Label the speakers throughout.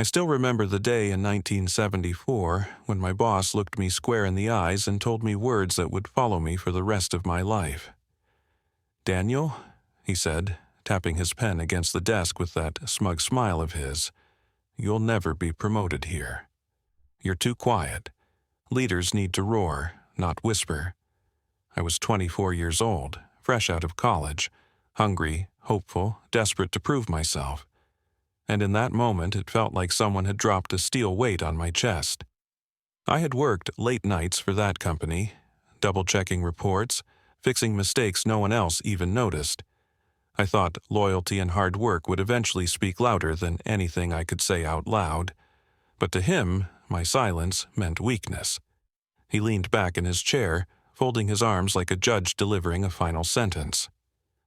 Speaker 1: I still remember the day in 1974 when my boss looked me square in the eyes and told me words that would follow me for the rest of my life. "Daniel," he said, tapping his pen against the desk with that smug smile of his, "you'll never be promoted here. You're too quiet. Leaders need to roar, not whisper." I was 24 years old, fresh out of college, hungry, hopeful, desperate to prove myself. And in that moment it felt like someone had dropped a steel weight on my chest. I had worked late nights for that company, double-checking reports, fixing mistakes no one else even noticed. I thought loyalty and hard work would eventually speak louder than anything I could say out loud. But to him, my silence meant weakness. He leaned back in his chair, folding his arms like a judge delivering a final sentence.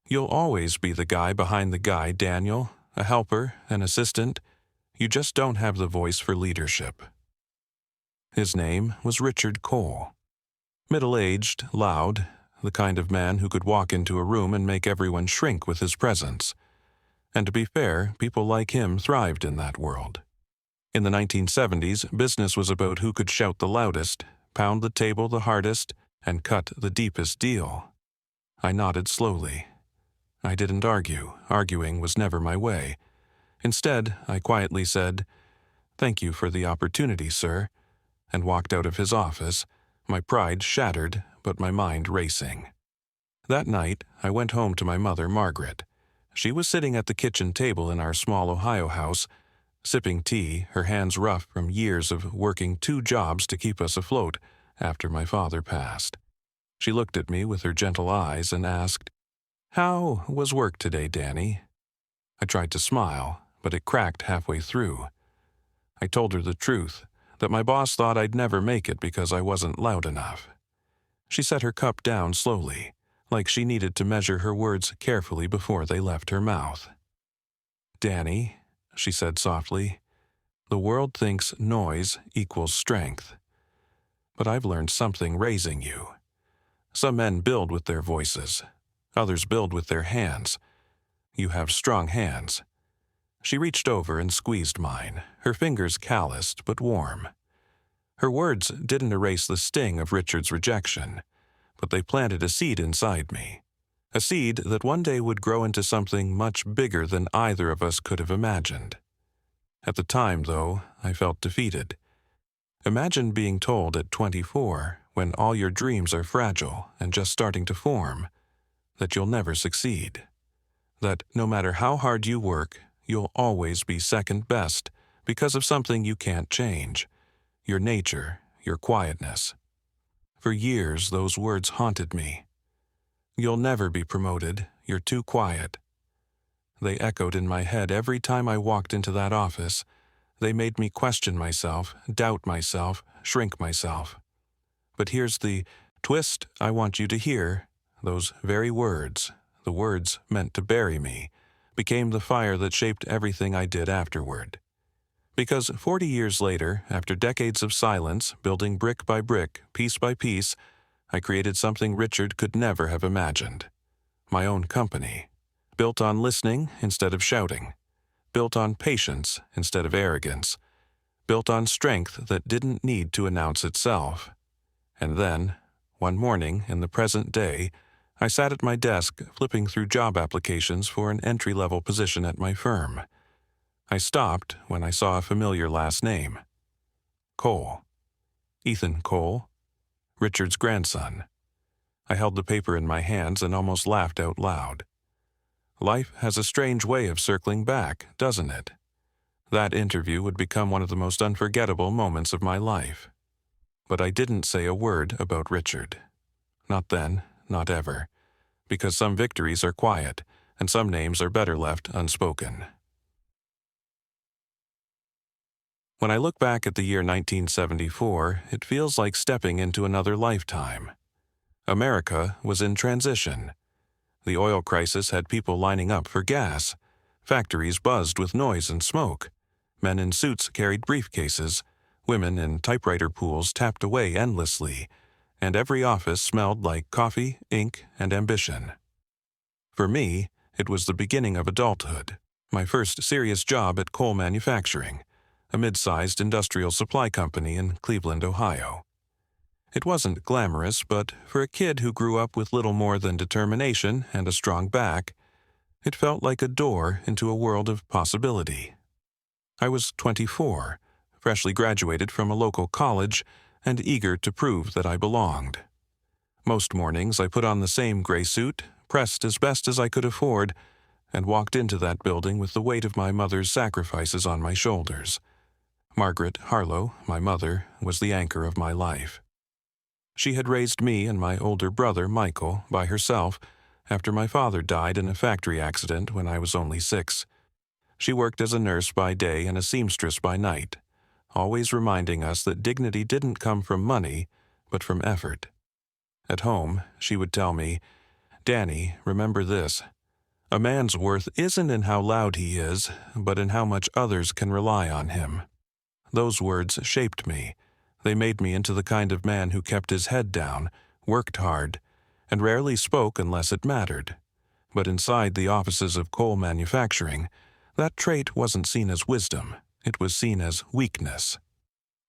Speaker 1: "You'll always be the guy behind the guy, Daniel. A helper, an assistant. You just don't have the voice for leadership." His name was Richard Cole. Middle-aged, loud, the kind of man who could walk into a room and make everyone shrink with his presence. And to be fair, people like him thrived in that world. In the 1970s, business was about who could shout the loudest, pound the table the hardest, and cut the deepest deal. I nodded slowly. I didn't argue. Arguing was never my way. Instead, I quietly said, "Thank you for the opportunity, sir," and walked out of his office, my pride shattered, but my mind racing. That night, I went home to my mother, Margaret. She was sitting at the kitchen table in our small Ohio house, sipping tea, her hands rough from years of working 2 jobs to keep us afloat after my father passed. She looked at me with her gentle eyes and asked, "How was work today, Danny?" I tried to smile, but it cracked halfway through. I told her the truth, that my boss thought I'd never make it because I wasn't loud enough. She set her cup down slowly, like she needed to measure her words carefully before they left her mouth. "Danny," she said softly, "the world thinks noise equals strength. But I've learned something raising you. Some men build with their voices. Others build with their hands. You have strong hands." She reached over and squeezed mine, her fingers calloused but warm. Her words didn't erase the sting of Richard's rejection, but they planted a seed inside me. A seed that one day would grow into something much bigger than either of us could have imagined. At the time, though, I felt defeated. Imagine being told at 24, when all your dreams are fragile and just starting to form, that you'll never succeed. That no matter how hard you work, you'll always be second best because of something you can't change. Your nature, your quietness. For years, those words haunted me. "You'll never be promoted. You're too quiet." They echoed in my head every time I walked into that office. They made me question myself, doubt myself, shrink myself. But here's the twist I want you to hear. Those very words, the words meant to bury me, became the fire that shaped everything I did afterward. Because 40 years later, after decades of silence, building brick by brick, piece by piece, I created something Richard could never have imagined. My own company, built on listening instead of shouting, built on patience instead of arrogance, built on strength that didn't need to announce itself. And then, one morning in the present day, I sat at my desk flipping through job applications for an entry-level position at my firm. I stopped when I saw a familiar last name. Cole. Ethan Cole. Richard's grandson. I held the paper in my hands and almost laughed out loud. Life has a strange way of circling back, doesn't it? That interview would become one of the most unforgettable moments of my life. But I didn't say a word about Richard. Not then, not ever. Because some victories are quiet, and some names are better left unspoken. When I look back at the year 1974, it feels like stepping into another lifetime. America was in transition. The oil crisis had people lining up for gas. Factories buzzed with noise and smoke. Men in suits carried briefcases. Women in typewriter pools tapped away endlessly. And every office smelled like coffee, ink, and ambition. For me, it was the beginning of adulthood, my first serious job at Cole Manufacturing, a mid-sized industrial supply company in Cleveland, Ohio. It wasn't glamorous, but for a kid who grew up with little more than determination and a strong back, it felt like a door into a world of possibility. I was 24, freshly graduated from a local college, and eager to prove that I belonged. Most mornings I put on the same gray suit, pressed as best as I could afford, and walked into that building with the weight of my mother's sacrifices on my shoulders. Margaret Harlow, my mother, was the anchor of my life. She had raised me and my older brother, Michael, by herself after my father died in a factory accident when I was only 6. She worked as a nurse by day and a seamstress by night, always reminding us that dignity didn't come from money, but from effort. At home, she would tell me, "Danny, remember this. A man's worth isn't in how loud he is, but in how much others can rely on him." Those words shaped me. They made me into the kind of man who kept his head down, worked hard, and rarely spoke unless it mattered. But inside the offices of coal manufacturing, that trait wasn't seen as wisdom, it was seen as weakness.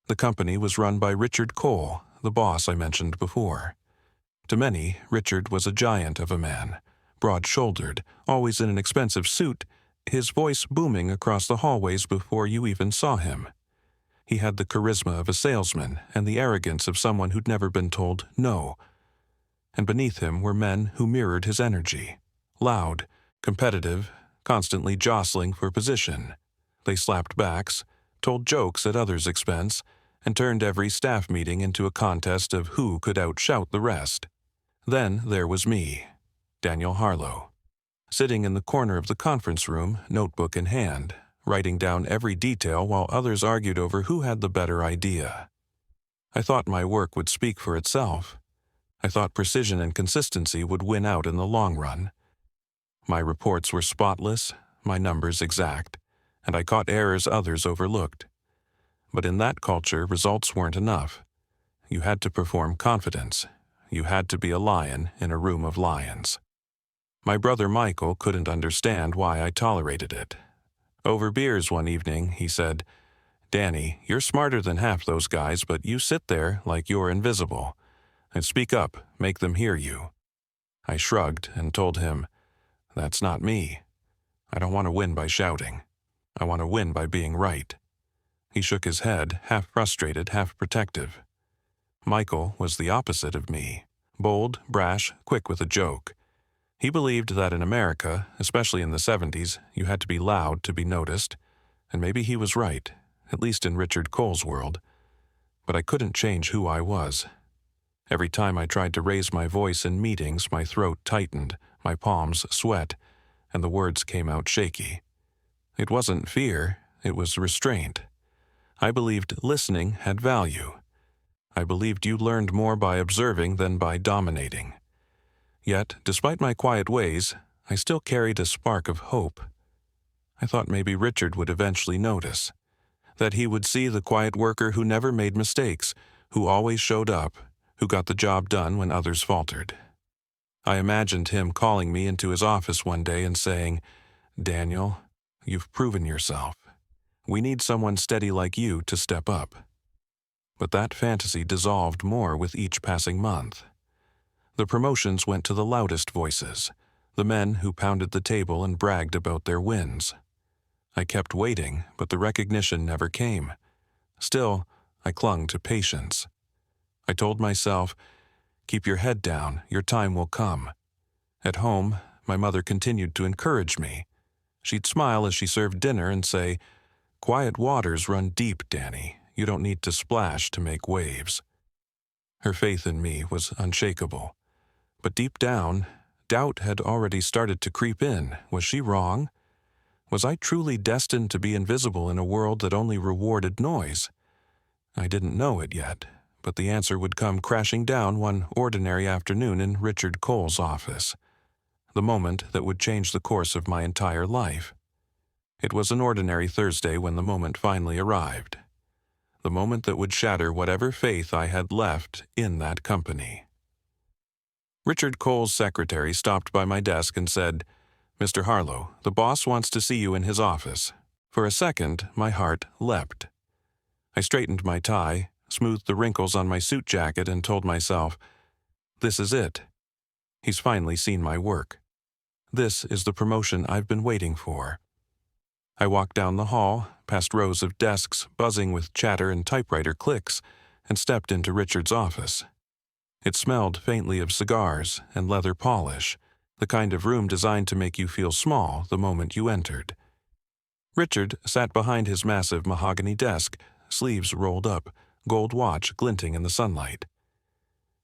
Speaker 1: The company was run by Richard Cole, the boss I mentioned before. To many, Richard was a giant of a man, broad-shouldered, always in an expensive suit, his voice booming across the hallways before you even saw him. He had the charisma of a salesman and the arrogance of someone who'd never been told no. And beneath him were men who mirrored his energy. Loud, competitive, constantly jostling for position. They slapped backs, told jokes at others' expense, and turned every staff meeting into a contest of who could outshout the rest. Then there was me, Daniel Harlow, sitting in the corner of the conference room, notebook in hand, writing down every detail while others argued over who had the better idea. I thought my work would speak for itself. I thought precision and consistency would win out in the long run. My reports were spotless, my numbers exact, and I caught errors others overlooked. But in that culture, results weren't enough. You had to perform confidence. You had to be a lion in a room of lions. My brother Michael couldn't understand why I tolerated it. Over beers one evening, he said, "Danny, you're smarter than half those guys, but you sit there like you're invisible. And speak up, make them hear you." I shrugged and told him, "That's not me. I don't want to win by shouting. I want to win by being right." He shook his head, half frustrated, half protective. Michael was the opposite of me, bold, brash, quick with a joke. He believed that in America, especially in the 70s, you had to be loud to be noticed, and maybe he was right, at least in Richard Cole's world. But I couldn't change who I was. Every time I tried to raise my voice in meetings, my throat tightened, my palms sweat, and the words came out shaky. It wasn't fear, it was restraint. I believed listening had value. I believed you learned more by observing than by dominating. Yet, despite my quiet ways, I still carried a spark of hope. I thought maybe Richard would eventually notice, that he would see the quiet worker who never made mistakes, who always showed up, who got the job done when others faltered. I imagined him calling me into his office one day and saying, "Daniel, you've proven yourself. We need someone steady like you to step up." But that fantasy dissolved more with each passing month. The promotions went to the loudest voices, the men who pounded the table and bragged about their wins. I kept waiting, but the recognition never came. Still, I clung to patience. I told myself, "Keep your head down, your time will come." At home, my mother continued to encourage me. She'd smile as she served dinner and say, "Quiet waters run deep, Danny. You don't need to splash to make waves." Her faith in me was unshakable. But deep down, doubt had already started to creep in. Was she wrong? Was I truly destined to be invisible in a world that only rewarded noise? I didn't know it yet, but the answer would come crashing down one ordinary afternoon in Richard Cole's office. The moment that would change the course of my entire life. It was an ordinary Thursday when the moment finally arrived. The moment that would shatter whatever faith I had left in that company. Richard Cole's secretary stopped by my desk and said, "Mr. Harlow, the boss wants to see you in his office." For a second, my heart leapt. I straightened my tie, smoothed the wrinkles on my suit jacket, and told myself, this is it. He's finally seen my work. This is the promotion I've been waiting for. I walked down the hall, past rows of desks buzzing with chatter and typewriter clicks, and stepped into Richard's office. It smelled faintly of cigars and leather polish, the kind of room designed to make you feel small the moment you entered. Richard sat behind his massive mahogany desk, sleeves rolled up, gold watch glinting in the sunlight.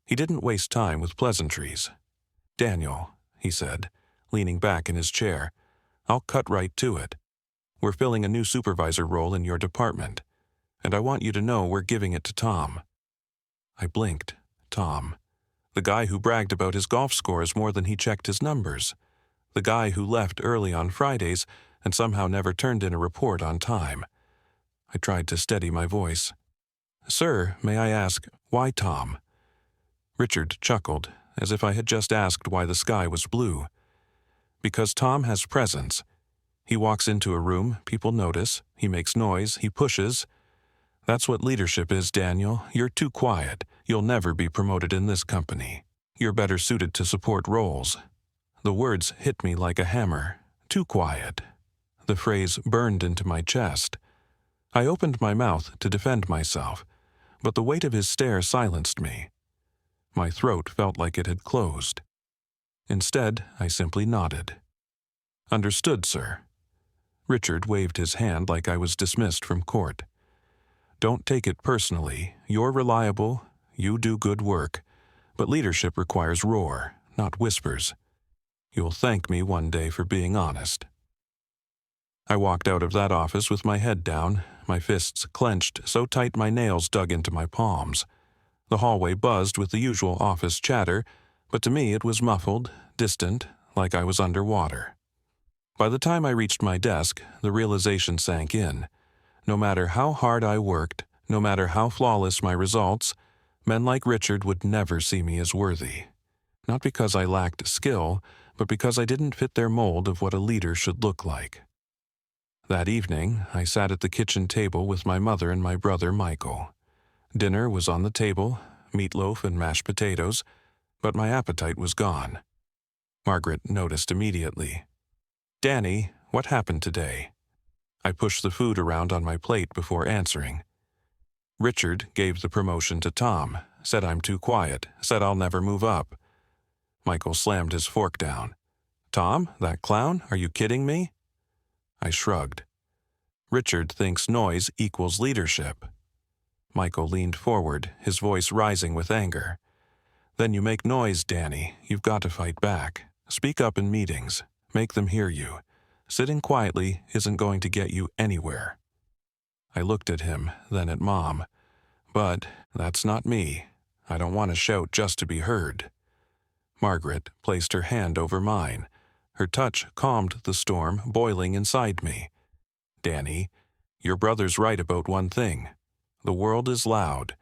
Speaker 1: He didn't waste time with pleasantries. "Daniel," he said, leaning back in his chair, "I'll cut right to it. We're filling a new supervisor role in your department, and I want you to know we're giving it to Tom." I blinked. Tom. The guy who bragged about his golf scores more than he checked his numbers. The guy who left early on Fridays and somehow never turned in a report on time. I tried to steady my voice. "Sir, may I ask, why Tom?" Richard chuckled, as if I had just asked why the sky was blue. "Because Tom has presence. He walks into a room, people notice, he makes noise, he pushes. That's what leadership is, Daniel. You're too quiet. You'll never be promoted in this company. You're better suited to support roles." The words hit me like a hammer. Too quiet. The phrase burned into my chest. I opened my mouth to defend myself, but the weight of his stare silenced me. My throat felt like it had closed. Instead, I simply nodded. "Understood, sir." Richard waved his hand like I was dismissed from court. "Don't take it personally. You're reliable, you do good work, but leadership requires roar, not whispers. You'll thank me one day for being honest." I walked out of that office with my head down, my fists clenched so tight my nails dug into my palms. The hallway buzzed with the usual office chatter, but to me it was muffled, distant, like I was underwater. By the time I reached my desk, the realization sank in. No matter how hard I worked, no matter how flawless my results, men like Richard would never see me as worthy. Not because I lacked skill, but because I didn't fit their mold of what a leader should look like. That evening, I sat at the kitchen table with my mother and my brother Michael. Dinner was on the table, meatloaf and mashed potatoes, but my appetite was gone. Margaret noticed immediately. "Danny, what happened today?" I pushed the food around on my plate before answering. "Richard gave the promotion to Tom, said I'm too quiet, said I'll never move up." Michael slammed his fork down. "Tom, that clown? Are you kidding me?" I shrugged. "Richard thinks noise equals leadership." Michael leaned forward, his voice rising with anger. "Then you make noise, Danny. You've got to fight back. Speak up in meetings. Make them hear you. Sitting quietly isn't going to get you anywhere." I looked at him, then at Mom. But that's not me. I don't want to shout just to be heard. Margaret placed her hand over mine. Her touch calmed the storm boiling inside me. "Danny, your brother's right about one thing. The world is loud,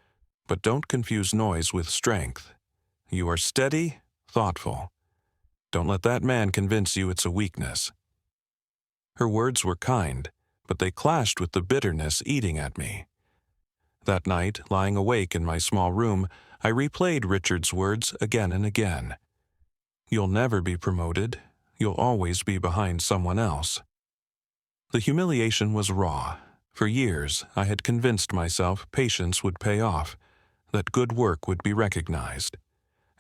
Speaker 1: but don't confuse noise with strength. You are steady, thoughtful. Don't let that man convince you it's a weakness." Her words were kind, but they clashed with the bitterness eating at me. That night, lying awake in my small room, I replayed Richard's words again and again. "You'll never be promoted. You'll always be behind someone else." The humiliation was raw. For years, I had convinced myself patience would pay off, that good work would be recognized.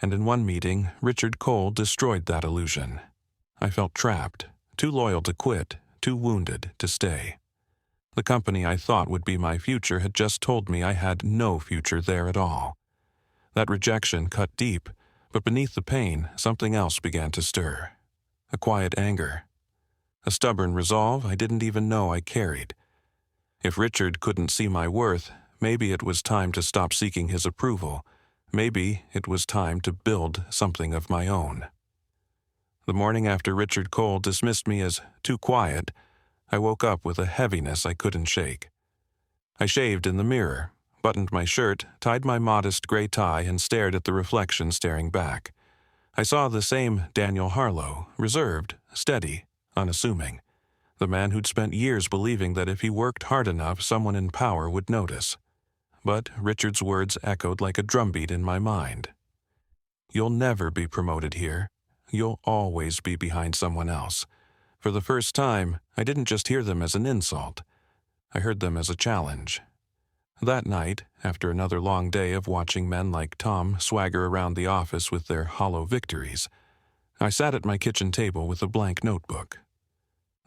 Speaker 1: And in one meeting, Richard Cole destroyed that illusion. I felt trapped, too loyal to quit, too wounded to stay. The company I thought would be my future had just told me I had no future there at all. That rejection cut deep, but beneath the pain, something else began to stir. A quiet anger. A stubborn resolve I didn't even know I carried. If Richard couldn't see my worth, maybe it was time to stop seeking his approval. Maybe it was time to build something of my own. The morning after Richard Cole dismissed me as too quiet, I woke up with a heaviness I couldn't shake. I shaved in the mirror, buttoned my shirt, tied my modest gray tie, and stared at the reflection staring back. I saw the same Daniel Harlow, reserved, steady, unassuming. The man who'd spent years believing that if he worked hard enough, someone in power would notice. But Richard's words echoed like a drumbeat in my mind. You'll never be promoted here. You'll always be behind someone else. For the first time, I didn't just hear them as an insult. I heard them as a challenge. That night, after another long day of watching men like Tom swagger around the office with their hollow victories, I sat at my kitchen table with a blank notebook.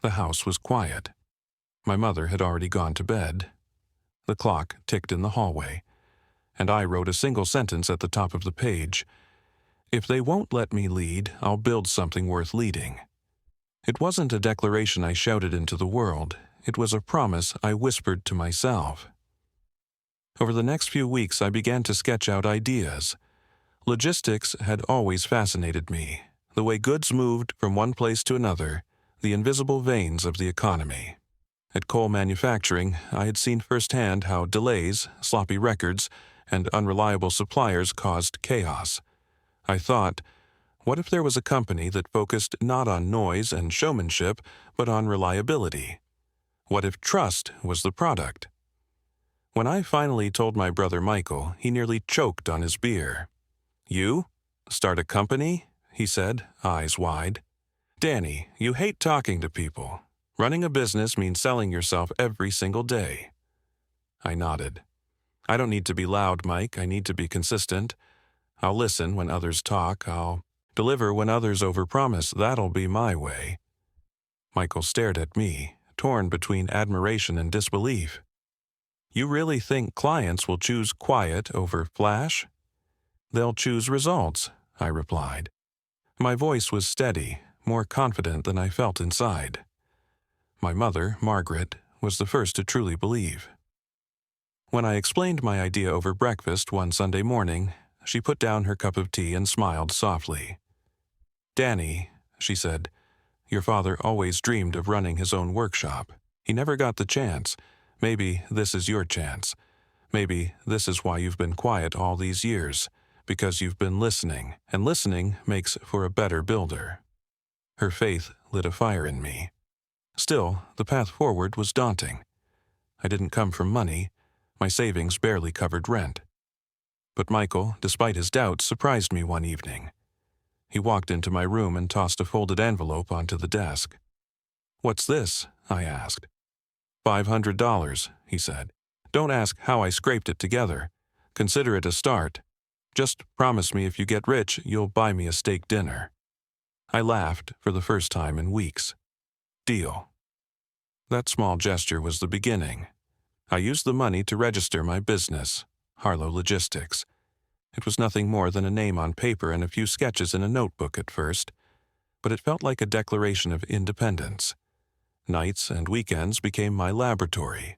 Speaker 1: The house was quiet. My mother had already gone to bed. The clock ticked in the hallway, and I wrote a single sentence at the top of the page. If they won't let me lead, I'll build something worth leading. It wasn't a declaration I shouted into the world. It was a promise I whispered to myself. Over the next few weeks, I began to sketch out ideas. Logistics had always fascinated me, the way goods moved from one place to another, the invisible veins of the economy. At coal manufacturing, I had seen firsthand how delays, sloppy records, and unreliable suppliers caused chaos. I thought, what if there was a company that focused not on noise and showmanship, but on reliability? What if trust was the product? When I finally told my brother Michael, he nearly choked on his beer. You? Start a company? He said, eyes wide. Danny, you hate talking to people. Running a business means selling yourself every single day. I nodded. I don't need to be loud, Mike. I need to be consistent. I'll listen when others talk. I'll deliver when others overpromise. That'll be my way. Michael stared at me, torn between admiration and disbelief. You really think clients will choose quiet over flash? They'll choose results, I replied. My voice was steady, more confident than I felt inside. My mother, Margaret, was the first to truly believe. When I explained my idea over breakfast one Sunday morning, she put down her cup of tea and smiled softly. Danny, she said, your father always dreamed of running his own workshop. He never got the chance. Maybe this is your chance. Maybe this is why you've been quiet all these years, because you've been listening, and listening makes for a better builder. Her faith lit a fire in me. Still, the path forward was daunting. I didn't come from money. My savings barely covered rent. But Michael, despite his doubts, surprised me one evening. He walked into my room and tossed a folded envelope onto the desk. What's this? I asked. $500, he said. Don't ask how I scraped it together. Consider it a start. Just promise me if you get rich, you'll buy me a steak dinner. I laughed for the first time in weeks. Deal. That small gesture was the beginning. I used the money to register my business, Harlow Logistics. It was nothing more than a name on paper and a few sketches in a notebook at first, but it felt like a declaration of independence. Nights and weekends became my laboratory.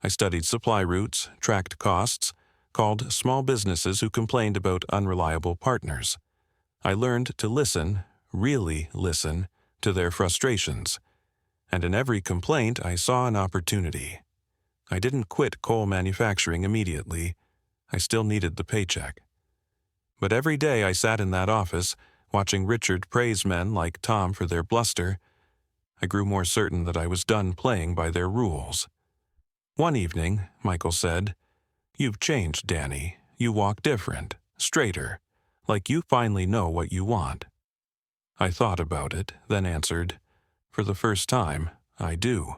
Speaker 1: I studied supply routes, tracked costs, called small businesses who complained about unreliable partners. I learned to listen, really listen, to their frustrations. And in every complaint, I saw an opportunity. I didn't quit coal manufacturing immediately. I still needed the paycheck. But every day I sat in that office, watching Richard praise men like Tom for their bluster. I grew more certain that I was done playing by their rules. One evening, Michael said, "You've changed, Danny. You walk different, straighter, like you finally know what you want." I thought about it, then answered, "For the first time, I do."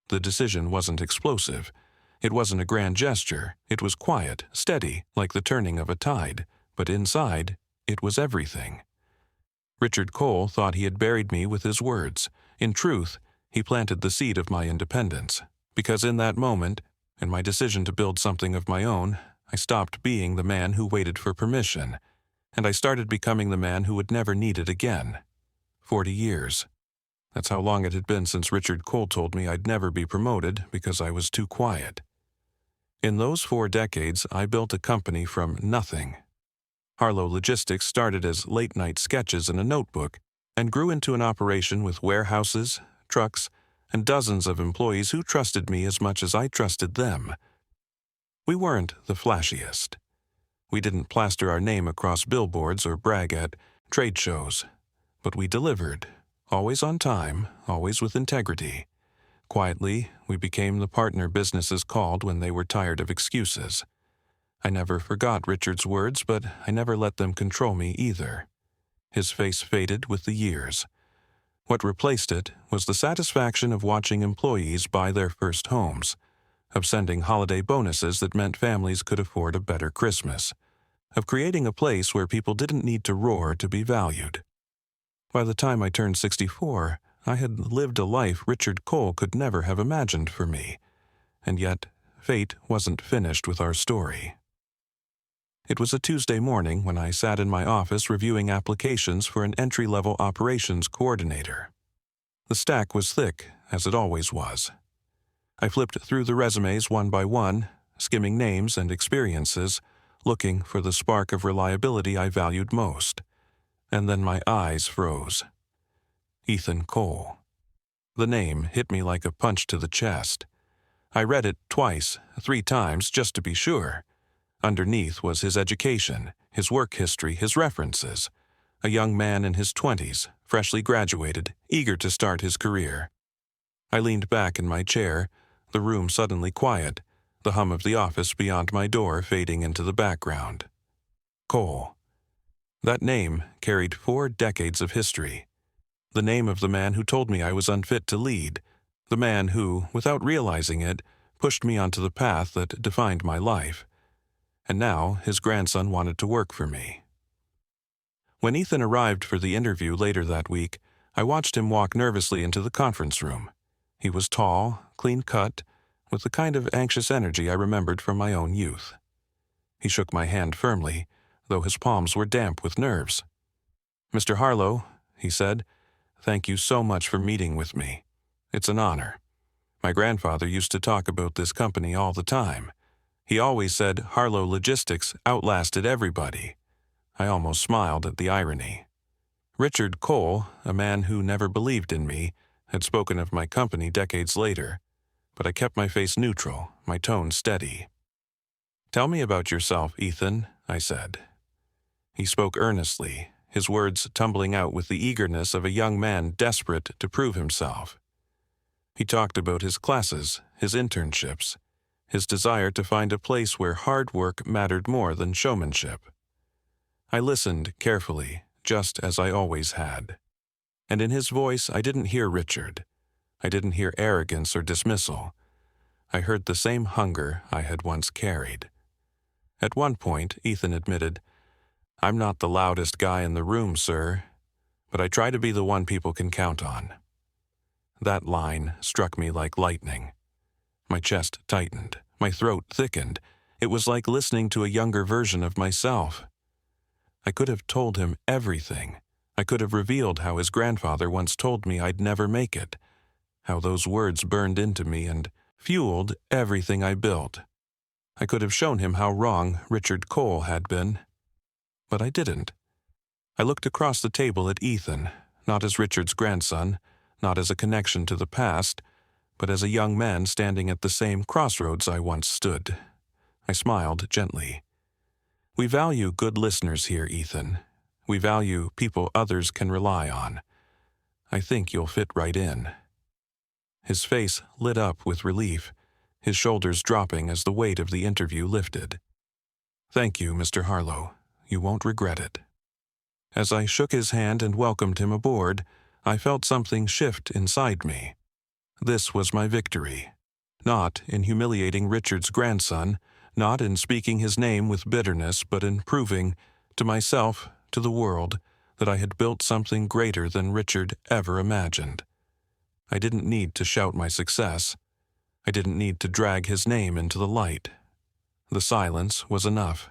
Speaker 1: The decision wasn't explosive. It wasn't a grand gesture. It was quiet, steady, like the turning of a tide. But inside, it was everything. Richard Cole thought he had buried me with his words. In truth, he planted the seed of my independence. Because in that moment, in my decision to build something of my own, I stopped being the man who waited for permission, and I started becoming the man who would never need it again. 40 years. That's how long it had been since Richard Cole told me I'd never be promoted because I was too quiet. In those 4 decades, I built a company from nothing. Harlow Logistics started as late-night sketches in a notebook and grew into an operation with warehouses, trucks, and dozens of employees who trusted me as much as I trusted them. We weren't the flashiest. We didn't plaster our name across billboards or brag at trade shows, but we delivered, always on time, always with integrity. Quietly, we became the partner businesses called when they were tired of excuses. I never forgot Richard's words, but I never let them control me either. His face faded with the years. What replaced it was the satisfaction of watching employees buy their first homes, of sending holiday bonuses that meant families could afford a better Christmas, of creating a place where people didn't need to roar to be valued. By the time I turned 64, I had lived a life Richard Cole could never have imagined for me, and yet fate wasn't finished with our story. It was a Tuesday morning when I sat in my office reviewing applications for an entry-level operations coordinator. The stack was thick, as it always was. I flipped through the resumes one by one, skimming names and experiences, looking for the spark of reliability I valued most. And then my eyes froze. Ethan Cole. The name hit me like a punch to the chest. I read it twice, 3 times, just to be sure. Underneath was his education, his work history, his references. A young man in his 20s, freshly graduated, eager to start his career. I leaned back in my chair, the room suddenly quiet, the hum of the office beyond my door fading into the background. Cole. That name carried 4 decades of history. The name of the man who told me I was unfit to lead, the man who, without realizing it, pushed me onto the path that defined my life. And now his grandson wanted to work for me. When Ethan arrived for the interview later that week, I watched him walk nervously into the conference room. He was tall, clean-cut, with the kind of anxious energy I remembered from my own youth. He shook my hand firmly, though his palms were damp with nerves. "Mr. Harlow," he said, "thank you so much for meeting with me. It's an honor. My grandfather used to talk about this company all the time. He always said Harlow Logistics outlasted everybody." I almost smiled at the irony. Richard Cole, a man who never believed in me, had spoken of my company decades later, but I kept my face neutral, my tone steady. "Tell me about yourself, Ethan," I said. He spoke earnestly, his words tumbling out with the eagerness of a young man desperate to prove himself. He talked about his classes, his internships, his desire to find a place where hard work mattered more than showmanship. I listened carefully, just as I always had. And in his voice I didn't hear Richard. I didn't hear arrogance or dismissal. I heard the same hunger I had once carried. At one point, Ethan admitted, "I'm not the loudest guy in the room, sir, but I try to be the one people can count on." That line struck me like lightning. My chest tightened, my throat thickened. It was like listening to a younger version of myself. I could have told him everything. I could have revealed how his grandfather once told me I'd never make it, how those words burned into me and fueled everything I built. I could have shown him how wrong Richard Cole had been. But I didn't. I looked across the table at Ethan, not as Richard's grandson, not as a connection to the past, but as a young man standing at the same crossroads I once stood. I smiled gently. "We value good listeners here, Ethan. We value people others can rely on. I think you'll fit right in." His face lit up with relief, his shoulders dropping as the weight of the interview lifted. "Thank you, Mr. Harlow. You won't regret it." As I shook his hand and welcomed him aboard, I felt something shift inside me. This was my victory. Not in humiliating Richard's grandson, not in speaking his name with bitterness, but in proving, to myself, to the world, that I had built something greater than Richard ever imagined. I didn't need to shout my success. I didn't need to drag his name into the light. The silence was enough.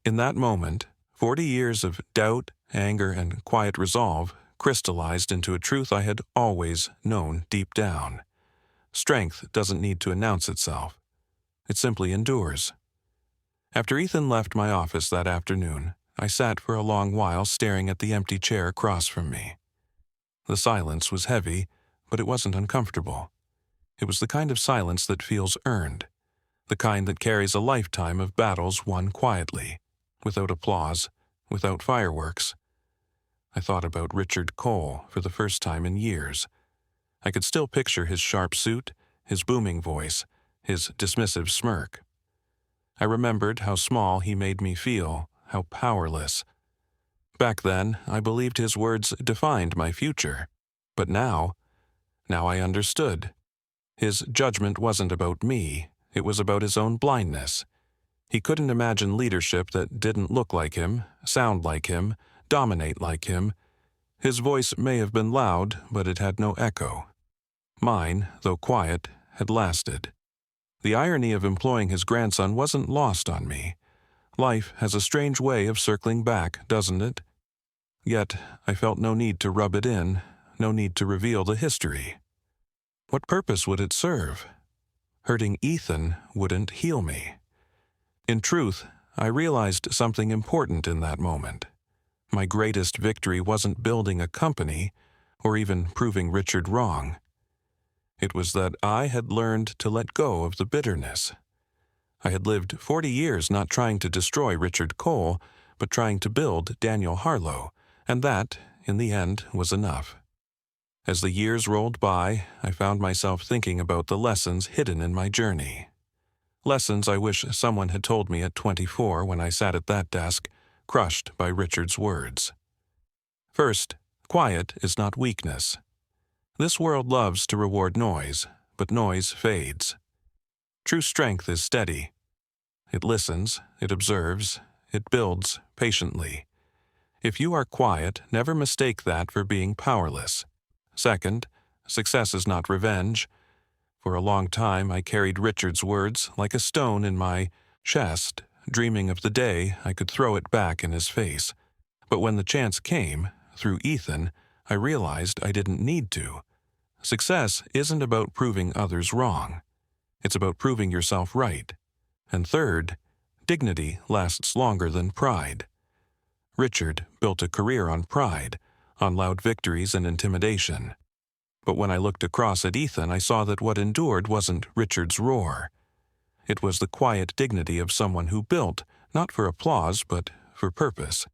Speaker 1: In that moment, 40 years of doubt, anger, and quiet resolve crystallized into a truth I had always known deep down. Strength doesn't need to announce itself. It simply endures. After Ethan left my office that afternoon, I sat for a long while staring at the empty chair across from me. The silence was heavy, but it wasn't uncomfortable. It was the kind of silence that feels earned, the kind that carries a lifetime of battles won quietly, without applause, without fireworks. I thought about Richard Cole for the first time in years. I could still picture his sharp suit, his booming voice, his dismissive smirk. I remembered how small he made me feel, how powerless. Back then, I believed his words defined my future. But now I understood. His judgment wasn't about me, it was about his own blindness. He couldn't imagine leadership that didn't look like him, sound like him, dominate like him. His voice may have been loud, but it had no echo. Mine, though quiet, had lasted. The irony of employing his grandson wasn't lost on me. Life has a strange way of circling back, doesn't it? Yet, I felt no need to rub it in, no need to reveal the history. What purpose would it serve? Hurting Ethan wouldn't heal me. In truth, I realized something important in that moment. My greatest victory wasn't building a company, or even proving Richard wrong. It was that I had learned to let go of the bitterness. I had lived 40 years not trying to destroy Richard Cole, but trying to build Daniel Harlow, and that, in the end, was enough. As the years rolled by, I found myself thinking about the lessons hidden in my journey. Lessons I wish someone had told me at 24 when I sat at that desk, crushed by Richard's words. First, quiet is not weakness. This world loves to reward noise, but noise fades. True strength is steady. It listens, it observes, it builds patiently. If you are quiet, never mistake that for being powerless. Second, success is not revenge. For a long time, I carried Richard's words like a stone in my chest, dreaming of the day I could throw it back in his face. But when the chance came, through Ethan, I realized I didn't need to. Success isn't about proving others wrong. It's about proving yourself right. And third, dignity lasts longer than pride. Richard built a career on pride, on loud victories and intimidation. But when I looked across at Ethan, I saw that what endured wasn't Richard's roar. It was the quiet dignity of someone who built, not for applause, but for purpose.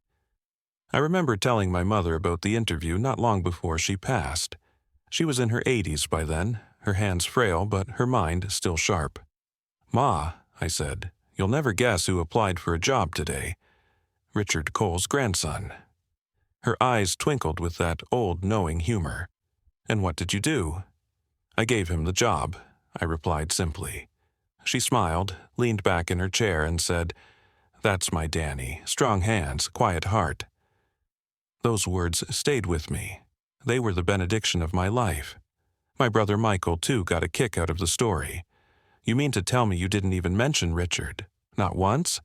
Speaker 1: I remember telling my mother about the interview not long before she passed. She was in her 80s by then, her hands frail, but her mind still sharp. "Ma," I said, "you'll never guess who applied for a job today. Richard Cole's grandson." Her eyes twinkled with that old knowing humor. "And what did you do?" "I gave him the job," I replied simply. She smiled, leaned back in her chair, and said, "That's my Danny, strong hands, quiet heart." Those words stayed with me. They were the benediction of my life. My brother Michael, too, got a kick out of the story. "You mean to tell me you didn't even mention Richard? Not once?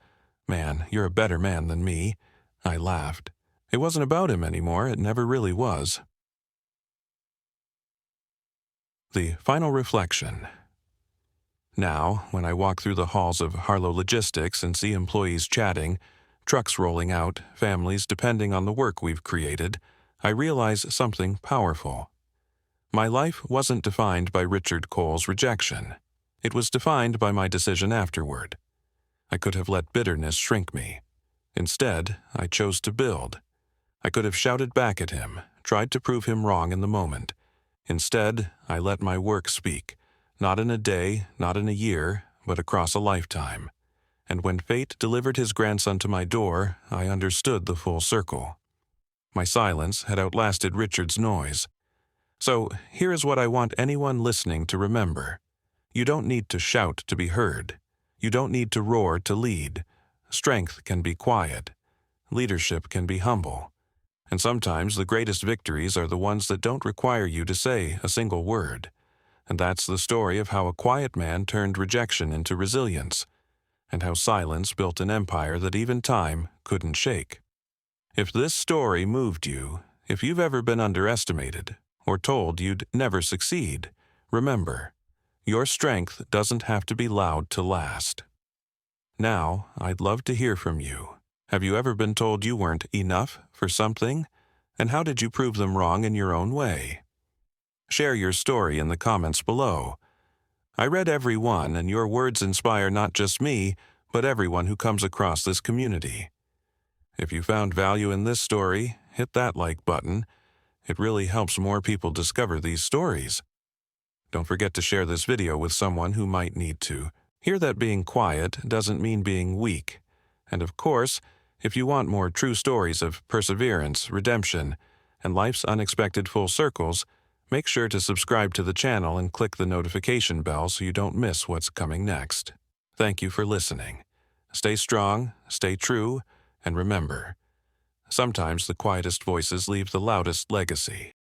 Speaker 1: Man, you're a better man than me." I laughed. It wasn't about him anymore, it never really was. The final reflection. Now, when I walk through the halls of Harlow Logistics and see employees chatting, trucks rolling out, families depending on the work we've created, I realize something powerful. My life wasn't defined by Richard Cole's rejection. It was defined by my decision afterward. I could have let bitterness shrink me. Instead, I chose to build. I could have shouted back at him, tried to prove him wrong in the moment. Instead, I let my work speak, not in a day, not in a year, but across a lifetime. And when fate delivered his grandson to my door, I understood the full circle. My silence had outlasted Richard's noise. So here is what I want anyone listening to remember. You don't need to shout to be heard. You don't need to roar to lead. Strength can be quiet. Leadership can be humble. And sometimes the greatest victories are the ones that don't require you to say a single word. And that's the story of how a quiet man turned rejection into resilience, and how silence built an empire that even time couldn't shake. If this story moved you, if you've ever been underestimated, or told you'd never succeed, remember, your strength doesn't have to be loud to last. Now, I'd love to hear from you. Have you ever been told you weren't enough for something? And how did you prove them wrong in your own way? Share your story in the comments below. I read every one, and your words inspire not just me, but everyone who comes across this community. If you found value in this story, hit that like button. It really helps more people discover these stories. Don't forget to share this video with someone who might need to. Hear that being quiet doesn't mean being weak. And of course, if you want more true stories of perseverance, redemption, and life's unexpected full circles, make sure to subscribe to the channel and click the notification bell so you don't miss what's coming next. Thank you for listening. Stay strong, stay true, and remember, sometimes the quietest voices leave the loudest legacy.